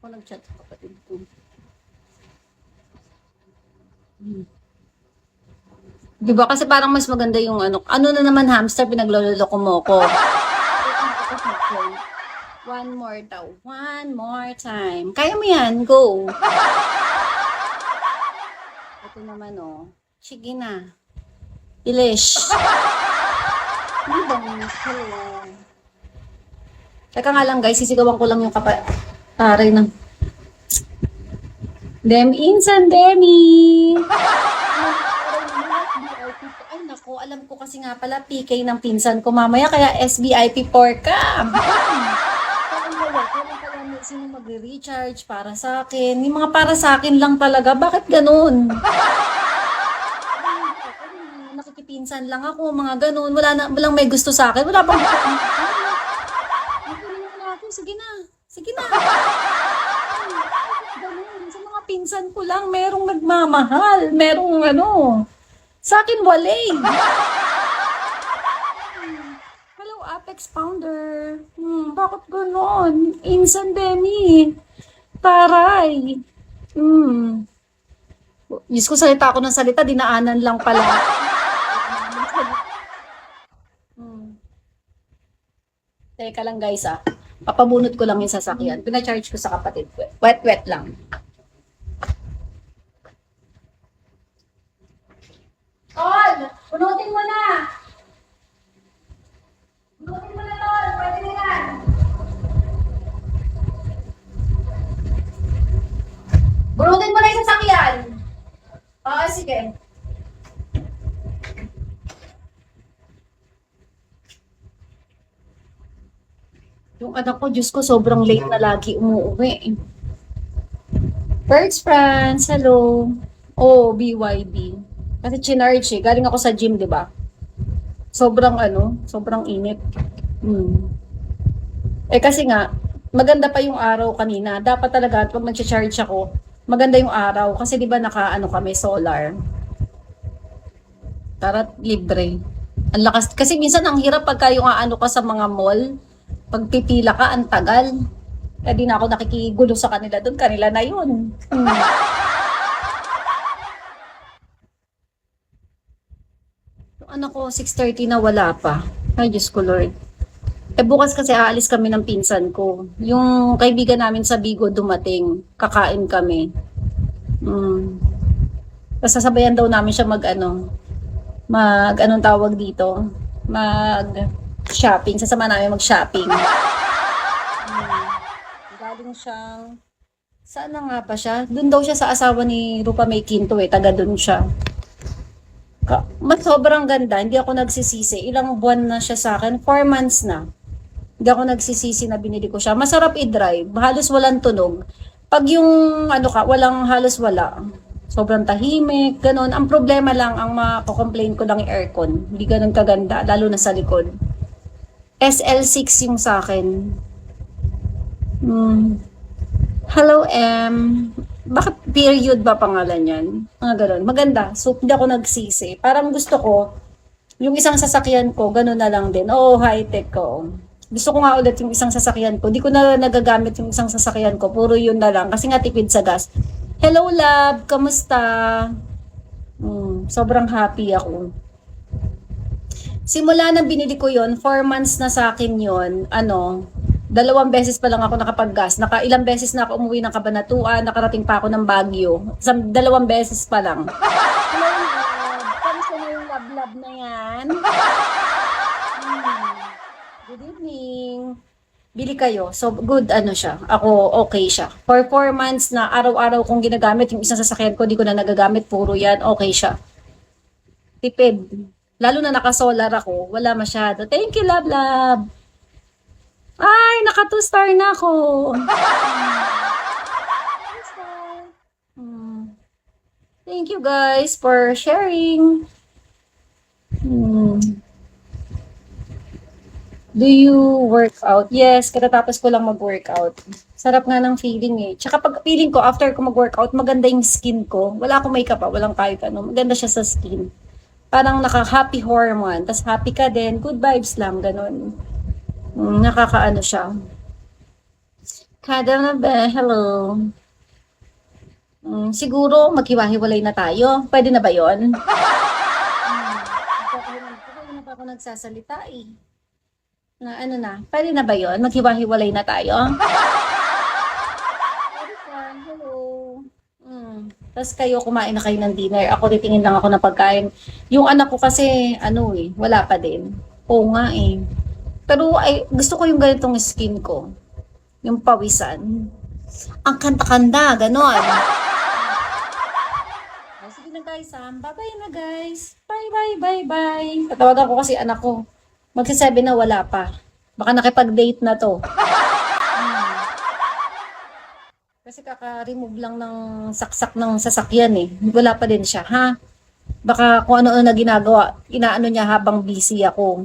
Ako nag-chat sa kapatid ko. Hmm. Di ba kasi parang mas maganda yung ano na naman hamster, pinagloloko mo ko. One more daw. One more time. Kaya mo yan. Go. Ito naman, oh. Sige na. Ilish. Ano ba? Hello. Teka nga lang, guys. Sisigawan ko lang yung aray ng... Dem Insan Demi. Ay, nako. Alam ko kasi nga pala, PK ng pinsan ko mamaya, kaya SBIP 4 ka. Sino magre-recharge para sa akin? Yung mga para sa akin lang talaga. Bakit ganun? Nakikipinsan lang ako, mga ganun. Walang may gusto sa akin. Wala bang gusto sa akin? Sige na. Sige na. Ganun. Sa mga pinsan ko lang, merong nagmamahal. Merong sa akin, walay. Hello, Apex Founder. Bakit ganon? Insan Demi. Taray. Diyos ko, salita ako ng salita, dinaanan lang pala. Teka lang guys Papabunot ko lang yung sasakyan. Pina-charge ko sa kapatid ko. Wet-wet lang. Tol! Punutin mo na! Punutin mo na, Tol! Pwede na yan! Bunutin mo na yung sasakyan! Oo, sige. Yung anak ko, Diyos ko, sobrang late na lagi umuwi. Birds friends, hello. Oh, BYB. Kasi chinarge galing ako sa gym, di ba? Sobrang sobrang init. Kasi nga, maganda pa yung araw kanina. Dapat talaga, pag nag-charge ako, maganda yung araw. Kasi di ba kami, solar. Tara, libre. Ang lakas. Kasi minsan ang hirap pagka yung ka sa mga mall, pagpipila ka, ang tagal. Kaya di na ako nakikigulo sa kanila doon. Kanila na yun. Yung anak ko, 6:30 na wala pa. Ay, Diyos ko, Lord. Bukas kasi aalis kami ng pinsan ko. Yung kaibigan namin sa Bigo dumating. Kakain kami. Tapos sasabayan daw namin siya anong tawag dito? Shopping. Sasama namin mag-shopping. Galing siyang... Saan na nga ba siya? Doon daw siya sa asawa ni Rupa May Quinto Taga doon siya. Mas sobrang ganda. Hindi ako nagsisisi. Ilang buwan na siya sa akin. 4 months na. Hindi ako nagsisisi na binili ko siya. Masarap i-drive. Halos walang tunog. Pag yung walang halos wala. Sobrang tahimik. Ganon. Ang problema lang, ang mako-complain ko lang yung aircon. Hindi ganon kaganda. Lalo na sa likod. SL6 yung sa akin. Hello, M. Bakit period ba pangalan yan? Ganun. Maganda. So, hindi ako nagsisi. Parang gusto ko, yung isang sasakyan ko, ganun na lang din. Oo, high-tech ko. Gusto ko nga ulit yung isang sasakyan ko. Di ko na nagagamit yung isang sasakyan ko. Puro yun na lang. Kasi nga tipid sa gas. Hello, love. Kamusta? Sobrang happy ako. Simula nang binili ko yon, 4 months na sa akin yon. 2 beses pa lang ako nakapag-gas. Ilang beses na ako umuwi ng Cabanatuan, nakarating pa ako ng Baguio. 2 beses pa lang. Hello, love. Kamusta na yung love na yan? Good evening. Bili kayo. So, good siya. Ako, okay siya. For 4 months na araw-araw kong ginagamit, yung isang sasakyan ko, di ko na nagagamit, puro yan, okay siya. Tipid. Lalo na naka-solar ako, wala masyado. Thank you, love, love. Ay, naka 2 star na ako. Thank you guys for sharing. Do you work out? Yes, katatapos ko lang mag-workout. Sarap nga ng feeling Tsaka pag feeling ko, after ko mag-workout, maganda yung skin ko. Wala akong makeup walang kahit Maganda siya sa skin. Parang naka-happy hormone. Tapos happy ka din. Good vibes lang, ganun. Nakakaano siya. Kada na ba? Hello. Siguro maghiwa-hiwalay na tayo. Pwede na ba yon? Hindi na pa ako nagsasalita eh. Na ano na, pwede na ba yon? Maghiwa-hiwalay na tayo? Erica, hello. Tapos kayo, kumain na kayo ng dinner. Ako titingin lang ako ng pagkain. Yung anak ko kasi, ano eh, wala pa din. Oo nga eh. Pero ay, gusto ko yung ganitong skin ko. Yung pawisan. Ang kanta-kanda, ganon. Oh, sige na guys, bye-bye na guys. Bye-bye. Tatawagan ko kasi anak ko. Magsasabi na wala pa. Baka nakipag-date na to. Kasi kaka-remove lang ng saksak ng sasakyan eh. Wala pa din siya, ha? Baka kung ano-ano na ginagawa, inaano niya habang busy ako.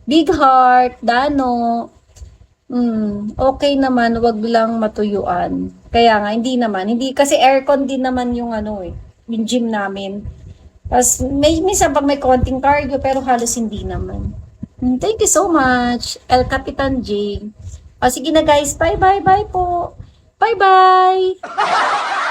Big heart, Dano. Okay naman, wag lang matuyuan. Kaya nga, hindi naman. Hindi, kasi aircon din naman yung ano eh, yung gym namin. Tapos, minsan pag may konting cardio, pero halos hindi naman. Thank you so much, El Capitan J. O, sige na guys, bye po. Bye-bye!